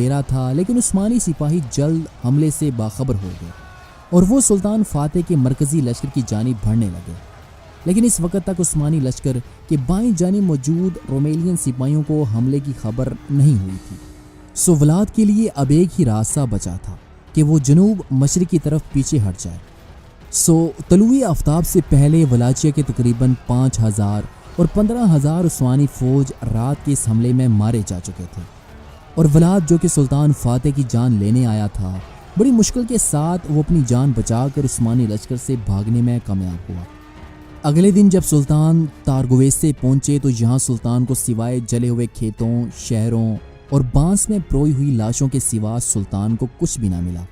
ڈیرا تھا، لیکن عثمانی سپاہی جلد حملے سے باخبر ہو گئے اور وہ سلطان فاتح کے مرکزی لشکر کی جانب بڑھنے لگے۔ لیکن اس وقت تک عثمانی لشکر کے بائیں جانب موجود رومیلین سپاہیوں کو حملے کی خبر نہیں ہوئی تھی۔ سو ولاد کے لیے اب ایک ہی راستہ بچا تھا کہ وہ جنوب مشرق کی طرف پیچھے ہٹ جائے۔ سو طلوع آفتاب سے پہلے ولاچیا کے تقریباً 5000 اور 15000 عثمانی فوج رات کے اس حملے میں مارے جا چکے تھے، اور ولاد جو کہ سلطان فاتح کی جان لینے آیا تھا، بڑی مشکل کے ساتھ وہ اپنی جان بچا کر عثمانی لشکر سے بھاگنے میں کامیاب ہوا۔ اگلے دن جب سلطان تارگویسے پہنچے تو یہاں سلطان کو سوائے جلے ہوئے کھیتوں، شہروں اور بانس میں پروئی ہوئی لاشوں کے سوا سلطان کو کچھ بھی نہ ملا۔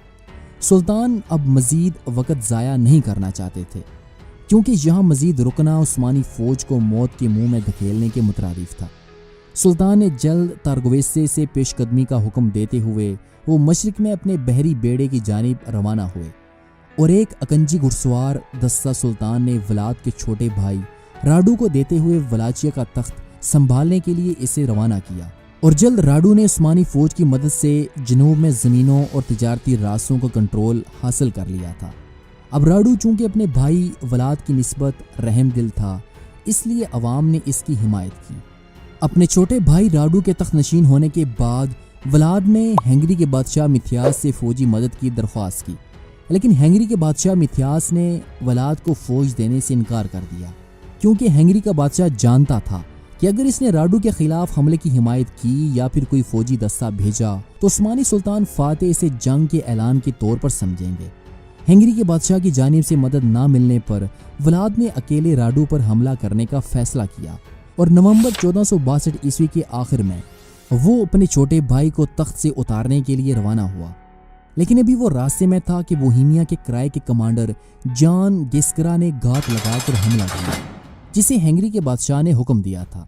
سلطان اب مزید وقت ضائع نہیں کرنا چاہتے تھے، کیونکہ یہاں مزید رکنا عثمانی فوج کو موت کے منہ میں دھکیلنے کے مترادف تھا۔ سلطان نے جلد تارگویسے سے پیش قدمی کا حکم دیتے ہوئے وہ مشرق میں اپنے بحری بیڑے کی جانب روانہ ہوئے، اور ایک اکنجی گھڑسوار دستہ سلطان نے ولاد کے چھوٹے بھائی راڈو کو دیتے ہوئے ولاچیا کا تخت سنبھالنے کے لیے اسے روانہ کیا، اور جلد راڈو نے عثمانی فوج کی مدد سے جنوب میں زمینوں اور تجارتی راستوں کا کنٹرول حاصل کر لیا تھا۔ اب راڈو چونکہ اپنے بھائی ولاد کی نسبت رحم دل تھا، اس لیے عوام نے اس کی حمایت کی۔ اپنے چھوٹے بھائی راڈو کے تخت نشین ہونے کے بعد ولاد نے ہنگری کے بادشاہ میتھیاس سے فوجی مدد کی درخواست کی، لیکن ہنگری کے بادشاہ میتھیاس نے ولاد کو فوج دینے سے انکار کر دیا، کیونکہ ہنگری کا بادشاہ جانتا تھا کہ اگر اس نے راڈو کے خلاف حملے کی حمایت کی یا پھر کوئی فوجی دستہ بھیجا تو عثمانی سلطان فاتح اسے جنگ کے اعلان کے طور پر سمجھیں گے۔ ہنگری کے بادشاہ کی جانب سے مدد نہ ملنے پر ولاد نے اکیلے راڈو پر حملہ کرنے کا فیصلہ کیا، اور نومبر 1462 عیسوی کے آخر میں وہ اپنے چھوٹے بھائی کو تخت سے اتارنے کے لیے روانہ ہوا۔ لیکن ابھی وہ راستے میں تھا کہ بوہیمیا کے کرائے کے کمانڈر جان گیسکرا نے گھات لگا کر حملہ کیا، جسے ہنگری کے بادشاہ نے حکم دیا تھا۔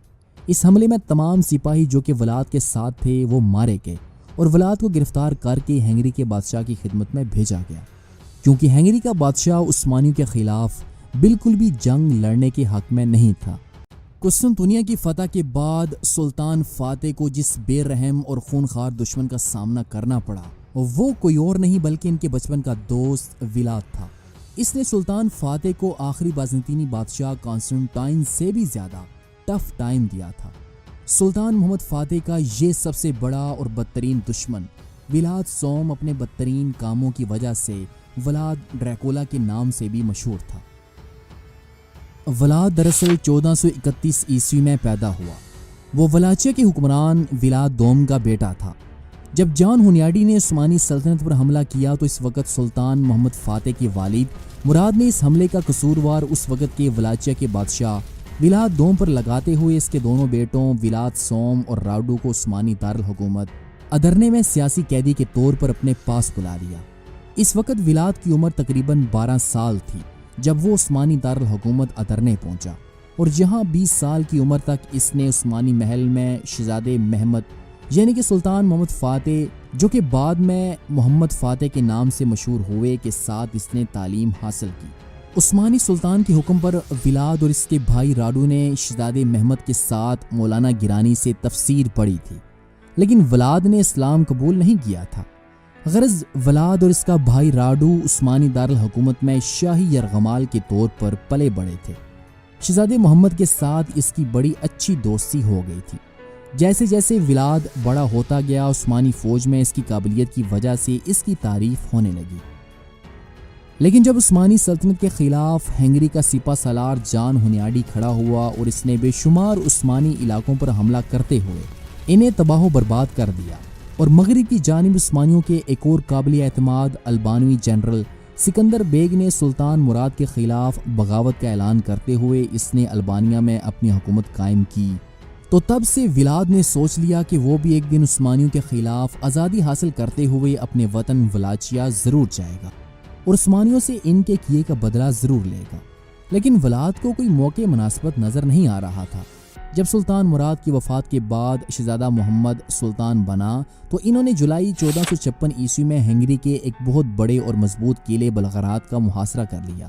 اس حملے میں تمام سپاہی جو کہ ولاد کے ساتھ تھے وہ مارے گئے، اور ولاد کو گرفتار کر کے ہنگری کے بادشاہ کی خدمت میں بھیجا گیا، کیونکہ ہنگری کا بادشاہ عثمانیوں کے خلاف بالکل بھی جنگ لڑنے کے حق میں نہیں تھا۔ قسطنطنیہ کی فتح کے بعد سلطان فاتح کو جس بے رحم اور خونخوار دشمن کا سامنا کرنا پڑا وہ کوئی اور نہیں بلکہ ان کے بچپن کا دوست ولاد تھا۔ اس نے سلطان فاتح کو آخری بازنطینی بادشاہ کانسٹنٹائن سے بھی زیادہ ٹف ٹائم دیا تھا۔ سلطان محمد فاتح کا یہ سب سے بڑا اور بدترین دشمن ولاد سوم اپنے بدترین کاموں کی وجہ سے ولاد ڈریکولا کے نام سے بھی مشہور تھا۔ ولاد دراصل 1431 عیسوی میں پیدا ہوا۔ وہ ولاچیا کے حکمران ولاد دوم کا بیٹا تھا۔ جب جان ہنیاڈی نے عثمانی سلطنت پر حملہ کیا تو اس وقت سلطان محمد فاتح کے والد مراد نے اس حملے کا قصوروار اس وقت کے ولاچیا کے بادشاہ ولاد دوم پر لگاتے ہوئے اس کے دونوں بیٹوں ولاد سوم اور راڈو کو عثمانی دارالحکومت ادرنے میں سیاسی قیدی کے طور پر اپنے پاس بلا لیا۔ اس وقت ولاد کی عمر تقریباً 12 سال تھی جب وہ عثمانی دارالحکومت ادرنے پہنچا، اور جہاں 20 سال کی عمر تک اس نے عثمانی محل میں شہزادے محمد یعنی کہ سلطان محمد فاتح جو کہ بعد میں محمد فاتح کے نام سے مشہور ہوئے کے ساتھ اس نے تعلیم حاصل کی۔ عثمانی سلطان کے حکم پر ولاد اور اس کے بھائی راڈو نے شہزادے محمد کے ساتھ مولانا گیلانی سے تفسیر پڑھی تھی، لیکن ولاد نے اسلام قبول نہیں کیا تھا۔ غرض ولاد اور اس کا بھائی راڈو عثمانی دارالحکومت میں شاہی یرغمال کے طور پر پلے بڑے تھے۔ شہزادے محمد کے ساتھ اس کی بڑی اچھی دوستی ہو گئی تھی۔ جیسے جیسے ولاد بڑا ہوتا گیا عثمانی فوج میں اس کی قابلیت کی وجہ سے اس کی تعریف ہونے لگی، لیکن جب عثمانی سلطنت کے خلاف ہنگری کا سپہ سالار جان ہنیاڈی کھڑا ہوا اور اس نے بے شمار عثمانی علاقوں پر حملہ کرتے ہوئے انہیں تباہ و برباد کر دیا، اور مغرب کی جانب عثمانیوں کے ایک اور قابل اعتماد البانوی جنرل سکندر بیگ نے سلطان مراد کے خلاف بغاوت کا اعلان کرتے ہوئے اس نے البانیہ میں اپنی حکومت قائم کی، تو تب سے ولاد نے سوچ لیا کہ وہ بھی ایک دن عثمانیوں کے خلاف آزادی حاصل کرتے ہوئے اپنے وطن ولاچیا ضرور جائے گا اور عثمانیوں سے ان کے کیے کا بدلہ ضرور لے گا۔ لیکن ولاد کو کوئی موقع مناسبت نظر نہیں آ رہا تھا۔ جب سلطان مراد کی وفات کے بعد شہزادہ محمد سلطان بنا تو انہوں نے جولائی 1456 عیسوی میں ہنگری کے ایک بہت بڑے اور مضبوط قلعے بلغراد کا محاصرہ کر لیا،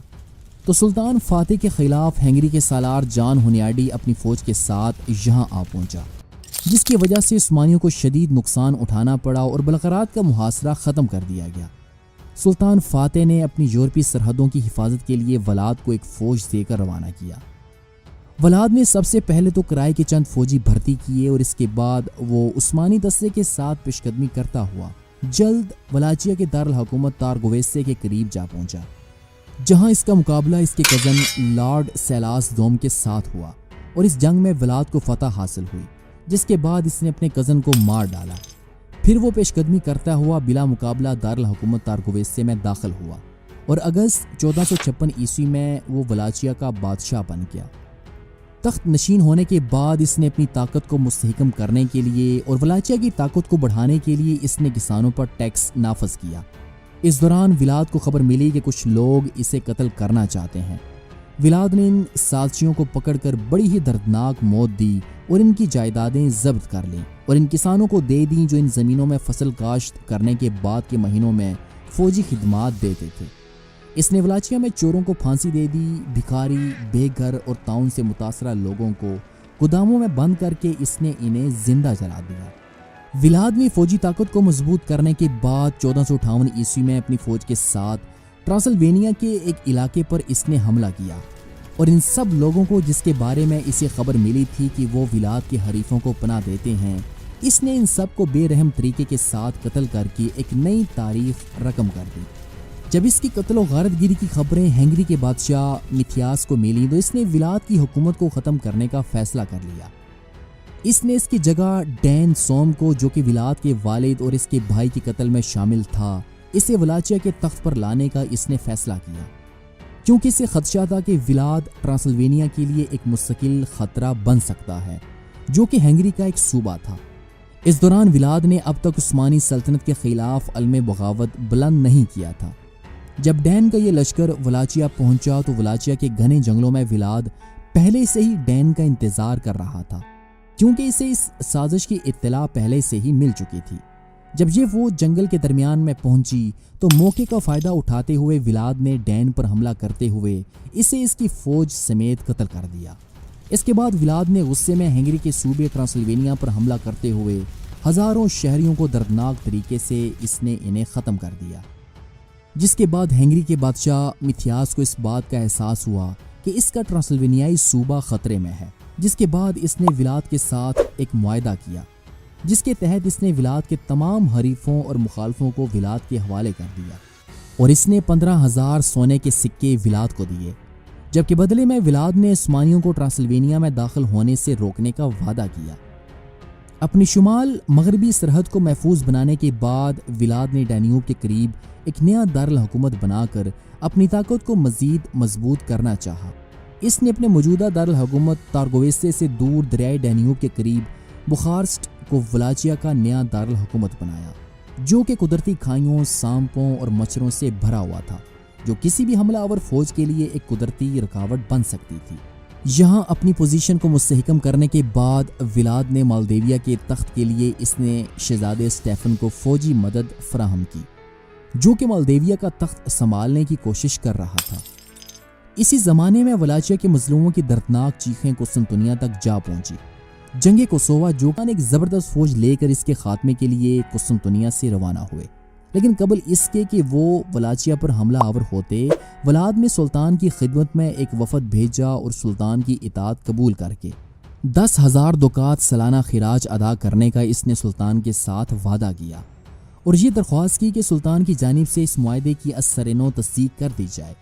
تو سلطان فاتح کے خلاف ہنگری کے سالار جان ہنیاڈی اپنی فوج کے ساتھ یہاں آ پہنچا۔ جس کی وجہ سے عثمانیوں کو شدید نقصان اٹھانا پڑا اور بلغراد کا محاصرہ ختم کر دیا گیا۔ سلطان فاتح نے اپنی یورپی سرحدوں کی حفاظت کے لیے ولاد کو ایک فوج دے کر روانہ کیا۔ ولاد نے سب سے پہلے تو کرائے کے چند فوجی بھرتی کیے اور اس کے بعد وہ عثمانی دستے کے ساتھ پیش قدمی کرتا ہوا جلد ولاچیا کے دارالحکومت تارگویسے کے قریب جا پہنچا، جہاں اس کا مقابلہ اس کے کزن لارڈ سیلاس دوم کے ساتھ ہوا اور اس جنگ میں ولاد کو فتح حاصل ہوئی، جس کے بعد اس نے اپنے کزن کو مار ڈالا۔ پھر وہ پیش قدمی کرتا ہوا بلا مقابلہ دارالحکومت تارگویسے میں داخل ہوا اور اگست 1456 عیسوی میں وہ ولاچیا کا بادشاہ بن گیا۔ تخت نشین ہونے کے بعد اس نے اپنی طاقت کو مستحکم کرنے کے لیے اور ولاچیا کی طاقت کو بڑھانے کے لیے اس نے کسانوں پر ٹیکس نافذ کیا۔ اس دوران ولاد کو خبر ملی کہ کچھ لوگ اسے قتل کرنا چاہتے ہیں۔ ولاد نے ان سازشیوں کو پکڑ کر بڑی ہی دردناک موت دی اور ان کی جائیدادیں ضبط کر لیں اور ان کسانوں کو دے دیں جو ان زمینوں میں فصل کاشت کرنے کے بعد کے مہینوں میں فوجی خدمات دیتے تھے۔ اس نے ولاچیا میں چوروں کو پھانسی دے دی، بھکاری، بے گھر اور تعاون سے متاثرہ لوگوں کو گوداموں میں بند کر کے اس نے انہیں زندہ جلا دیا۔ ولاد نے فوجی طاقت کو مضبوط کرنے کے بعد 1458 عیسوی میں اپنی فوج کے ساتھ ٹرانسلوینیا کے ایک علاقے پر اس نے حملہ کیا اور ان سب لوگوں کو جس کے بارے میں اسے خبر ملی تھی کہ وہ ولاد کے حریفوں کو پناہ دیتے ہیں، اس نے ان سب کو بے رحم طریقے کے ساتھ قتل کر کے ایک نئی تاریخ رقم کر دی۔ جب اس کی قتل و غارت گیری کی خبریں ہنگری کے بادشاہ میتھیاس کو ملی تو اس نے ولاد کی حکومت کو ختم کرنے کا فیصلہ کر لیا۔ اس نے اس کی جگہ ڈین سوم کو، جو کہ ولاد کے والد اور اس کے بھائی کے قتل میں شامل تھا، اسے ولاچیا کے تخت پر لانے کا اس نے فیصلہ کیا، کیونکہ اسے خدشہ تھا کہ ولاد ٹرانسلوینیا کے لیے ایک مستقل خطرہ بن سکتا ہے، جو کہ ہنگری کا ایک صوبہ تھا۔ اس دوران ولاد نے اب تک عثمانی سلطنت کے خلاف علم بغاوت بلند نہیں کیا تھا۔ جب ڈین کا یہ لشکر ولاچیا پہنچا تو ولاچیا کے گھنے جنگلوں میں ولاد پہلے سے ہی ڈین کا انتظار کر رہا تھا، کیونکہ اسے اس سازش کی اطلاع پہلے سے ہی مل چکی تھی۔ جب یہ وہ جنگل کے درمیان میں پہنچی تو موقع کا فائدہ اٹھاتے ہوئے ولاد نے ڈین پر حملہ کرتے ہوئے اسے اس کی فوج سمیت قتل کر دیا۔ اس کے بعد ولاد نے غصے میں ہنگری کے صوبے ٹرانسلوینیا پر حملہ کرتے ہوئے ہزاروں شہریوں کو دردناک طریقے سے اس نے انہیں ختم کر دیا، جس کے بعد ہنگری کے بادشاہ میتھیاس کو اس بات کا احساس ہوا کہ اس کا ٹرانسلوینیائی صوبہ خطرے میں ہے، جس کے بعد اس نے ولاد کے ساتھ ایک معاہدہ کیا، جس کے تحت اس نے ولاد کے تمام حریفوں اور مخالفوں کو ولاد کے حوالے کر دیا اور اس نے 15,000 سونے کے سکے ولاد کو دیے، جبکہ بدلے میں ولاد نے عثمانیوں کو ٹرانسلوینیا میں داخل ہونے سے روکنے کا وعدہ کیا۔ اپنی شمال مغربی سرحد کو محفوظ بنانے کے بعد ولاد نے ڈینیوب کے قریب ایک نیا دارالحکومت بنا کر اپنی طاقت کو مزید مضبوط کرنا چاہا۔ اس نے اپنے موجودہ دارالحکومت تارگویسے سے دور دریائے ڈینیوب کے قریب بخارسٹ کو ولاچیا کا نیا دارالحکومت بنایا، جو کہ قدرتی کھائیوں، سانپوں اور مچھروں سے بھرا ہوا تھا، جو کسی بھی حملہ آور فوج کے لیے ایک قدرتی رکاوٹ بن سکتی تھی۔ یہاں اپنی پوزیشن کو مستحکم کرنے کے بعد ولاد نے مالدیویا کے تخت کے لیے اس نے شہزادے اسٹیفن کو فوجی مدد فراہم کی، جو کہ مالدیویا کا تخت سنبھالنے کی کوشش کر رہا تھا۔ اسی زمانے میں ولاچیا کے مظلوموں کی دردناک چیخیں قسطنطنیہ تک جا پہنچی۔ جنگ کوسووا جو ایک زبردست فوج لے کر اس کے خاتمے کے لیے قسطنطنیہ سے روانہ ہوئے، لیکن قبل اس کے کہ وہ ولاچیا پر حملہ آور ہوتے، ولاد نے سلطان کی خدمت میں ایک وفد بھیجا اور سلطان کی اطاعت قبول کر کے 10,000 دکات سالانہ خراج ادا کرنے کا اس نے سلطان کے ساتھ وعدہ کیا اور یہ درخواست کی کہ سلطان کی جانب سے اس معاہدے کی ازسرنو تصدیق کر دی جائے،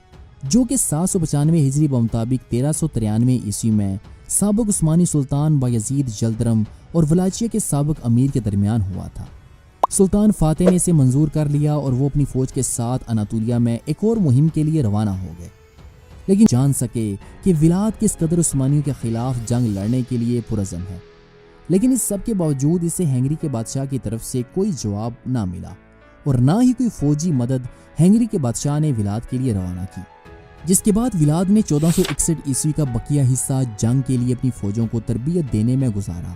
جو کہ 795 ہجری بمطابق 1393 عیسوی میں سابق عثمانی سلطان بایزید جلدرم اور ولاچیا کے سابق امیر کے درمیان ہوا تھا۔ سلطان فاتح نے اسے منظور کر لیا اور وہ اپنی فوج کے ساتھ اناطولیہ میں ایک اور مہم کے لیے روانہ ہو گئے، لیکن جان سکے کہ ولاد کس قدر عثمانیوں کے خلاف جنگ لڑنے کے لیے پرعزم ہے، لیکن اس سب کے باوجود اسے ہنگری کے بادشاہ کی طرف سے کوئی جواب نہ ملا اور نہ ہی کوئی فوجی مدد ہنگری کے بادشاہ نے ولاد کے لیے روانہ کی، جس کے بعد ولاد نے 1461 عیسوی کا بقیہ حصہ جنگ کے لیے اپنی فوجوں کو تربیت دینے میں گزارا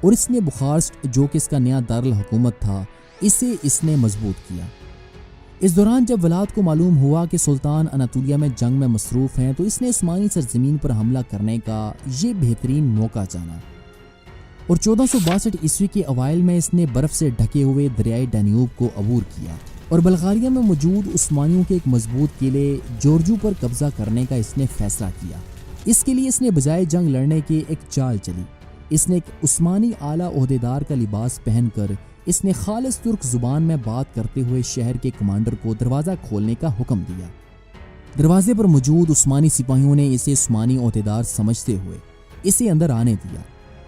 اور اس نے بخارسٹ جو کہ اس کا نیا دارالحکومت تھا اس نے مضبوط کیا۔ اس دوران جب ولاد کو معلوم ہوا کہ سلطان اناطولیہ میں جنگ میں مصروف ہیں تو اس نے عثمانی سرزمین پر حملہ کرنے کا یہ بہترین موقع جانا۔ اور 1462 عیسوی کے اوائل میں اس نے برف سے ڈھکے ہوئے دریائے ڈانیوب کو عبور کیا اور بلغاریہ میں موجود عثمانیوں کے ایک مضبوط قلعے جورجو پر قبضہ کرنے کا اس نے فیصلہ کیا۔ اس کے لیے اس نے بجائے جنگ لڑنے کے ایک چال چلی۔ اس نے ایک عثمانی اعلیٰ عہدیدار کا لباس پہن کر اس نے خالص ترک زبان میں بات کرتے ہوئے شہر کے کمانڈر کو دروازہ کھولنے کا حکم دیا۔ دروازے پر موجود عثمانی سپاہیوں نے اسے عثمانی عہدیدار سمجھتے ہوئے اسے اندر آنے دیا۔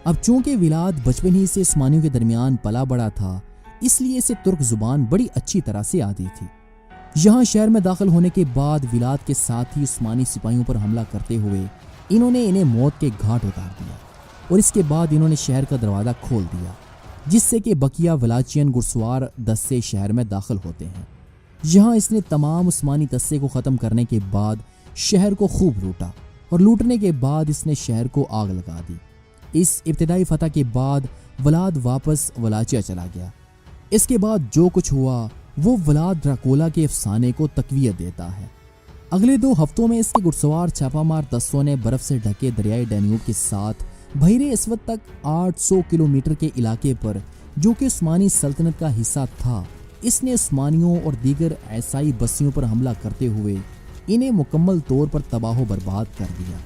اب چونکہ ولاد بچپن ہی سے عثمانیوں کے درمیان پلا بڑا تھا، اس لیے اسے ترک زبان بڑی اچھی طرح سے آتی تھی۔ یہاں شہر میں داخل ہونے کے بعد ولاد کے ساتھ ہی عثمانی سپاہیوں پر حملہ کرتے ہوئے انہیں موت کے گھاٹ اتار دیا اور اس کے بعد انہوں نے شہر کا دروازہ کھول دیا، جس سے کہ بقیہ ولاچین گھڑسوار دستے شہر میں داخل ہوتے ہیں۔ یہاں اس نے تمام عثمانی دستے کو ختم کرنے کے بعد شہر کو خوب لوٹا اور لوٹنے کے بعد اس نے شہر کو آگ لگا دی۔ اس ابتدائی فتح کے بعد ولاد واپس ولاچیا چلا گیا۔ اس کے بعد جو کچھ ہوا وہ ولاد ڈراکولا کے افسانے کو تقویت دیتا ہے۔ اگلے 2 ہفتوں میں اس کے گھڑسوار چھاپا مار دستوں نے برف سے ڈھکے دریائے ڈانیوب کے ساتھ بحیرہ اسود تک 800 کلومیٹر کے علاقے پر، جو کہ عثمانی سلطنت کا حصہ تھا، اس نے عثمانیوں اور دیگر عیسائی بستیوں پر حملہ کرتے ہوئے انہیں مکمل طور پر تباہ و برباد کر دیا۔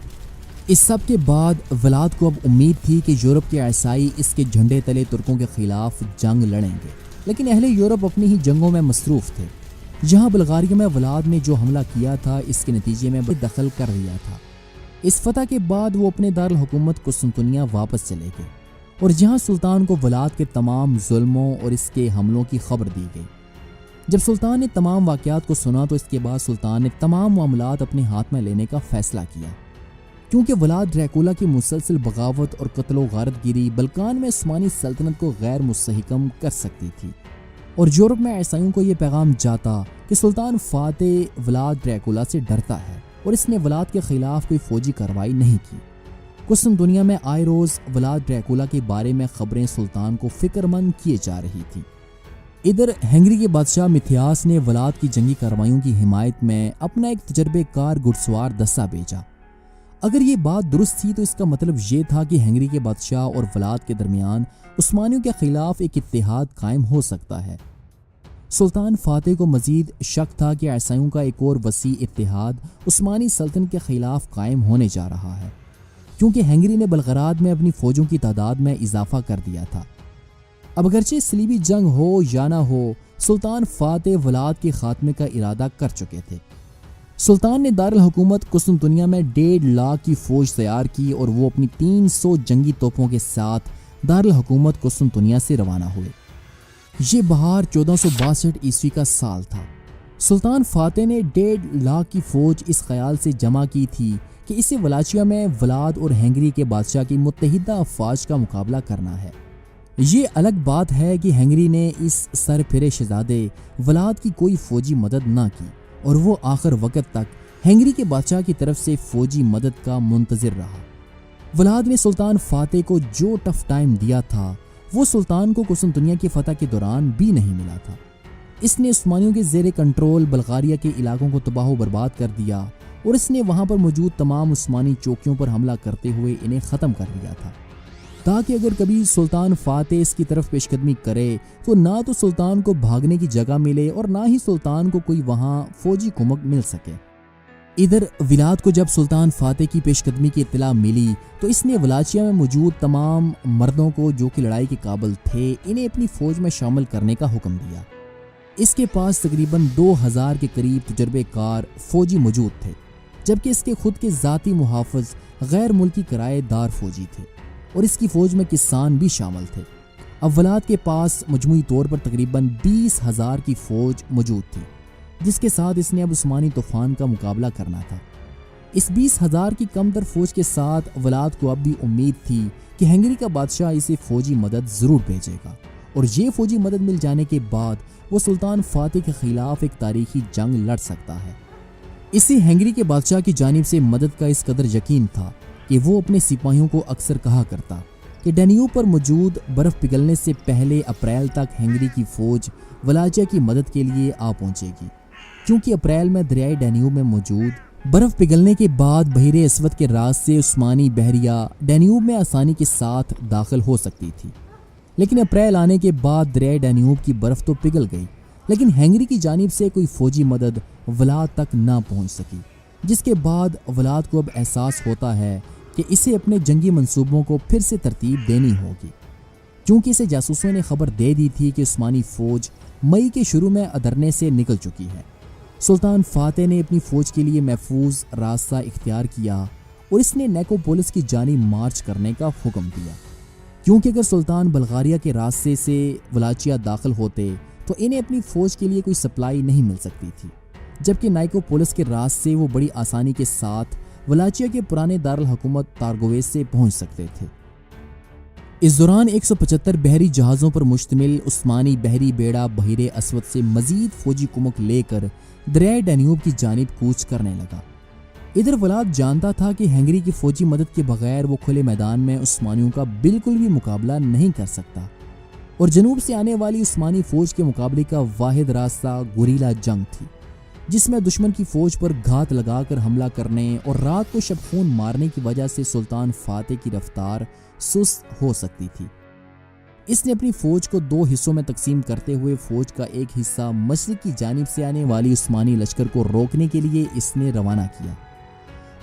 اس سب کے بعد ولاد کو اب امید تھی کہ یورپ کے عیسائی اس کے جھنڈے تلے ترکوں کے خلاف جنگ لڑیں گے، لیکن اہل یورپ اپنی ہی جنگوں میں مصروف تھے۔ یہاں بلغاریہ میں ولاد نے جو حملہ کیا تھا، اس کے نتیجے میں دخل کر دیا تھا۔ اس فتح کے بعد وہ اپنے دارالحکومت قسطنطنیہ واپس چلے گئے اور جہاں سلطان کو ولاد کے تمام ظلموں اور اس کے حملوں کی خبر دی گئی۔ جب سلطان نے تمام واقعات کو سنا تو اس کے بعد سلطان نے تمام معاملات اپنے ہاتھ میں لینے کا فیصلہ کیا، کیونکہ ولاد ڈریکولا کی مسلسل بغاوت اور قتل و غارت گیری بلقان میں عثمانی سلطنت کو غیر مستحکم کر سکتی تھی، اور یورپ میں عیسائیوں کو یہ پیغام جاتا کہ سلطان فاتح ولاد ڈریکولا سے ڈرتا ہے اور اس نے ولاد کے خلاف کوئی فوجی کارروائی نہیں کی۔ قسطنطنیہ میں آئے روز ولاد ڈریکولا کے بارے میں خبریں سلطان کو فکر مند کیے جا رہی تھی۔ ادھر ہنگری کے بادشاہ متھیاس نے ولاد کی جنگی کارروائیوں کی حمایت میں اپنا ایک تجربے کار گھڑسوار دستہ بھیجا۔ اگر یہ بات درست تھی تو اس کا مطلب یہ تھا کہ ہنگری کے بادشاہ اور ولاد کے درمیان عثمانیوں کے خلاف ایک اتحاد قائم ہو سکتا ہے۔ سلطان فاتح کو مزید شک تھا کہ عیسائیوں کا ایک اور وسیع اتحاد عثمانی سلطنت کے خلاف قائم ہونے جا رہا ہے، کیونکہ ہنگری نے بلغراد میں اپنی فوجوں کی تعداد میں اضافہ کر دیا تھا۔ اب اگرچہ صلیبی جنگ ہو یا نہ ہو، سلطان فاتح ولاد کے خاتمے کا ارادہ کر چکے تھے۔ سلطان نے دارالحکومت قسطنطنیہ میں 1.5 لاکھ کی فوج تیار کی اور وہ اپنی 300 جنگی توپوں کے ساتھ دارالحکومت قسطنطنیہ سے روانہ ہوئے۔ یہ بہار 1462 عیسوی کا سال تھا۔ سلطان فاتح نے 1.5 لاکھ کی فوج اس خیال سے جمع کی تھی کہ اسے ولاچیا میں ولاد اور ہنگری کے بادشاہ کی متحدہ افواج کا مقابلہ کرنا ہے۔ یہ الگ بات ہے کہ ہنگری نے اس سر پھرے شہزادے ولاد کی کوئی فوجی مدد نہ کی اور وہ آخر وقت تک ہنگری کے بادشاہ کی طرف سے فوجی مدد کا منتظر رہا۔ ولاد نے سلطان فاتح کو جو ٹف ٹائم دیا تھا وہ سلطان کو قسطنطنیہ کی فتح کے دوران بھی نہیں ملا تھا۔ اس نے عثمانیوں کے زیر کنٹرول بلغاریہ کے علاقوں کو تباہ و برباد کر دیا اور اس نے وہاں پر موجود تمام عثمانی چوکیوں پر حملہ کرتے ہوئے انہیں ختم کر دیا تھا، تاکہ اگر کبھی سلطان فاتح اس کی طرف پیش قدمی کرے تو نہ تو سلطان کو بھاگنے کی جگہ ملے اور نہ ہی سلطان کو کوئی وہاں فوجی کمک مل سکے۔ ادھر ولاد کو جب سلطان فاتح کی پیش قدمی کی اطلاع ملی تو اس نے ولاچیا میں موجود تمام مردوں کو جو کہ لڑائی کے قابل تھے انہیں اپنی فوج میں شامل کرنے کا حکم دیا۔ اس کے پاس تقریباً 2000 کے قریب تجربے کار فوجی موجود تھے، جبکہ اس کے خود کے ذاتی محافظ غیر ملکی کرائے دار فوجی تھے اور اس کی فوج میں کسان بھی شامل تھے۔ اب ولاد کے پاس مجموعی طور پر تقریباً 20,000 کی فوج موجود تھی، جس کے ساتھ اس نے اب عثمانی طوفان کا مقابلہ کرنا تھا۔ اس 20,000 کی کم تر فوج کے ساتھ ولاد کو اب بھی امید تھی کہ ہنگری کا بادشاہ اسے فوجی مدد ضرور بھیجے گا اور یہ فوجی مدد مل جانے کے بعد وہ سلطان فاتح کے خلاف ایک تاریخی جنگ لڑ سکتا ہے۔ اسے ہنگری کے بادشاہ کی جانب سے مدد کا اس قدر یقین تھا کہ وہ اپنے سپاہیوں کو اکثر کہا کرتا کہ ڈینیوب پر موجود برف پگھلنے سے پہلے اپریل تک ہنگری کی فوج ولاچیا کی مدد کے لیے آ پہنچے گی، کیونکہ اپریل میں دریائے ڈینیوب میں موجود برف پگھلنے کے بعد بحیرہ اسود کے راز سے عثمانی بحریہ ڈینیوب میں آسانی کے ساتھ داخل ہو سکتی تھی، لیکن اپریل آنے کے بعد دریائے ڈینیوب کی برف تو پگھل گئی، لیکن ہنگری کی جانب سے کوئی فوجی مدد ولاد تک نہ پہنچ سکی، جس کے بعد ولاد کو اب احساس ہوتا ہے کہ اسے اپنے جنگی منصوبوں کو پھر سے ترتیب دینی ہوگی، کیونکہ اسے جاسوسوں نے خبر دے دی تھی کہ عثمانی فوج مئی کے شروع میں ادرنے سے نکل چکی ہے۔ سلطان فاتح نے اپنی فوج کے لیے محفوظ راستہ اختیار کیا اور اس نے نیکوپولس کی جانب مارچ کرنے کا حکم دیا، کیونکہ اگر سلطان بلغاریہ کے راستے سے ولاچیا داخل ہوتے تو انہیں اپنی فوج کے لیے کوئی سپلائی نہیں مل سکتی تھی، جبکہ نیکوپولس کے راستے سے وہ بڑی آسانی کے ساتھ ولاچیا کے پرانے دارالحکومت تارگویس سے پہنچ سکتے تھے۔ اس دوران 175 بحری جہازوں پر مشتمل عثمانی بحری بیڑا بحیرہ اسود سے مزید فوجی کمک لے کر دریائے ڈینیوب کی جانب کوچ کرنے لگا۔ ادھر ولاد جانتا تھا کہ ہنگری کی فوجی مدد کے بغیر وہ کھلے میدان میں عثمانیوں کا بالکل بھی مقابلہ نہیں کر سکتا، اور جنوب سے آنے والی عثمانی فوج کے مقابلے کا واحد راستہ گوریلا جنگ تھی، جس میں دشمن کی فوج پر گھات لگا کر حملہ کرنے اور رات کو شب خون مارنے کی وجہ سے سلطان فاتح کی رفتار سست ہو سکتی تھی۔ اس نے اپنی فوج کو 2 حصوں میں تقسیم کرتے ہوئے فوج کا ایک حصہ مشرق کی جانب سے آنے والی عثمانی لشکر کو روکنے کے لیے اس نے روانہ کیا۔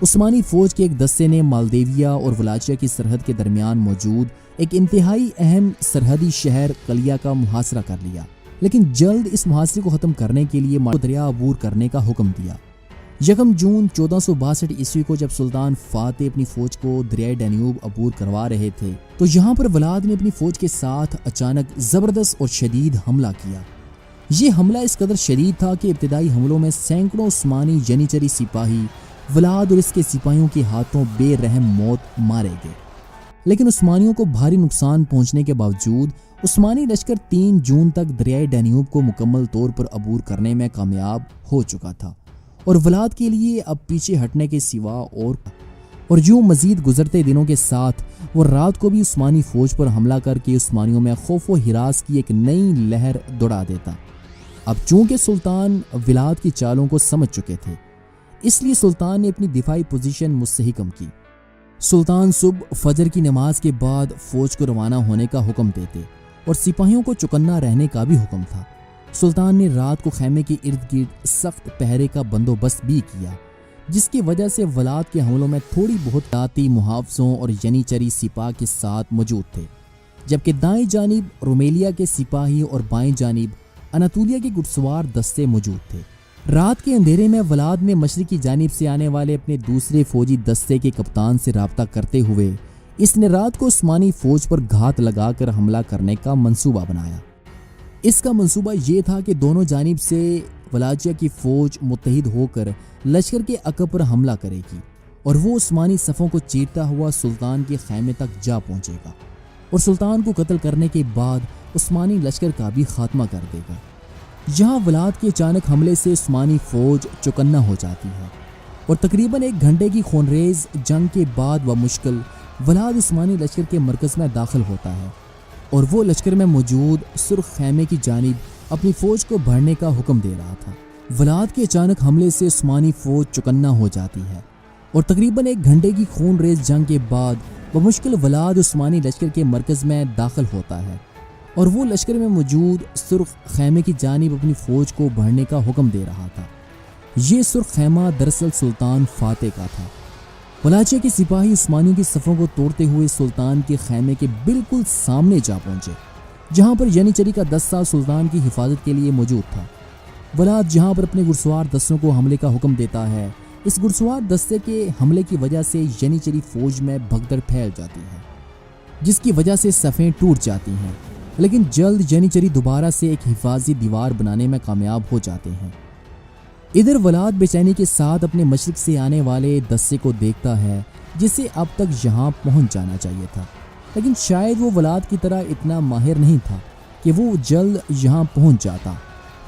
عثمانی فوج کے ایک دستے نے مالدیویا اور ولاچیا کی سرحد کے درمیان موجود ایک انتہائی اہم سرحدی شہر کلیا کا محاصرہ کر لیا، لیکن جلد اس محاصرے کو ختم کرنے کے لیے دریا عبور کرنے کا حکم دیا۔ 1 جون 1462 عیسوی کو جب سلطان فاتح اپنی فوج کو دریائے ڈینیوب عبور کروا رہے تھے تو یہاں پر ولاد نے اپنی فوج کے ساتھ اچانک زبردست اور شدید حملہ کیا۔ یہ حملہ اس قدر شدید تھا کہ ابتدائی حملوں میں سینکڑوں عثمانی جنیچری سپاہی ولاد اور اس کے سپاہیوں کے ہاتھوں بے رحم موت مارے گئے، لیکن عثمانیوں کو بھاری نقصان پہنچنے کے باوجود عثمانی لشکر 3 جون تک دریائے ڈینیوب کو مکمل طور پر عبور کرنے میں کامیاب ہو چکا تھا، اور ولاد کے لیے اب پیچھے ہٹنے کے سوا اور یوں مزید گزرتے دنوں کے ساتھ وہ رات کو بھی عثمانی فوج پر حملہ کر کے عثمانیوں میں خوف و ہراس کی ایک نئی لہر دوڑا دیتا۔ اب چونکہ سلطان ولاد کی چالوں کو سمجھ چکے تھے، اس لیے سلطان نے اپنی دفاعی پوزیشن مستحکم کی۔ سلطان صبح فجر کی نماز کے بعد فوج کو روانہ ہونے کا حکم دیتے اور سپاہیوں کو چوکنا رہنے کا بھی حکم تھا۔ سلطان نے رات کو خیمے کے ارد گرد سخت پہرے کا بندوبست بھی کیا، جس کی وجہ سے ولاد کے حملوں میں تھوڑی بہت ذاتی محافظوں اور ینیچری سپاہ کے ساتھ موجود تھے، جبکہ دائیں جانب رومیلیا کے سپاہی اور بائیں جانب اناتولیا کے گھڑسوار دستے موجود تھے۔ رات کے اندھیرے میں ولاد نے مشرق کی جانب سے آنے والے اپنے دوسرے فوجی دستے کے کپتان سے رابطہ کرتے ہوئے اس نے رات کو عثمانی فوج پر گھات لگا کر حملہ کرنے کا منصوبہ بنایا۔ اس کا منصوبہ یہ تھا کہ دونوں جانب سے ولاچیا کی فوج متحد ہو کر لشکر کے عقب پر حملہ کرے گی اور وہ عثمانی صفوں کو چیرتا ہوا سلطان کے خیمے تک جا پہنچے گا اور سلطان کو قتل کرنے کے بعد عثمانی لشکر کا بھی خاتمہ کر دے گا۔ یہاں ولاد کے اچانک حملے سے عثمانی فوج چوکنا ہو جاتی ہے اور تقریباً 1 گھنٹے کی خونریز جنگ کے بعد بمشکل ولاد عثمانی لشکر کے مرکز میں داخل ہوتا ہے اور وہ لشکر میں موجود سرخ خیمے کی جانب اپنی فوج کو بڑھنے کا حکم دے رہا تھا۔ ولاد کے اچانک حملے سے عثمانی فوج چوکنا ہو جاتی ہے اور تقریباً 1 گھنٹے کی خونریز جنگ کے بعد بمشکل ولاد عثمانی لشکر کے مرکز میں داخل ہوتا ہے اور وہ لشکر میں موجود سرخ خیمے کی جانب اپنی فوج کو بڑھنے کا حکم دے رہا تھا۔ یہ سرخ خیمہ دراصل سلطان فاتح کا تھا۔ ولاچیا کے سپاہی عثمانیوں کی صفوں کو توڑتے ہوئے سلطان کے خیمے کے بالکل سامنے جا پہنچے، جہاں پر ینیچری کا دستہ سلطان کی حفاظت کے لیے موجود تھا۔ ولاد جہاں پر اپنے گھڑسوار دستوں کو حملے کا حکم دیتا ہے، اس گھڑسوار دستے کے حملے کی وجہ سے ینیچری فوج میں بھگدڑ پھیل جاتی ہے، جس کی وجہ سے صفیں ٹوٹ جاتی ہیں، لیکن جلد ینیچری دوبارہ سے ایک حفاظتی دیوار بنانے میں کامیاب ہو جاتے ہیں۔ ادھر ولاد بے چینی کے ساتھ اپنے مشرق سے آنے والے دستے کو دیکھتا ہے جسے اب تک یہاں پہنچ جانا چاہیے تھا، لیکن شاید وہ ولاد کی طرح اتنا ماہر نہیں تھا کہ وہ جلد یہاں پہنچ جاتا۔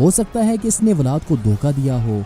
ہو سکتا ہے کہ اس نے ولاد کو دھوکہ دیا ہو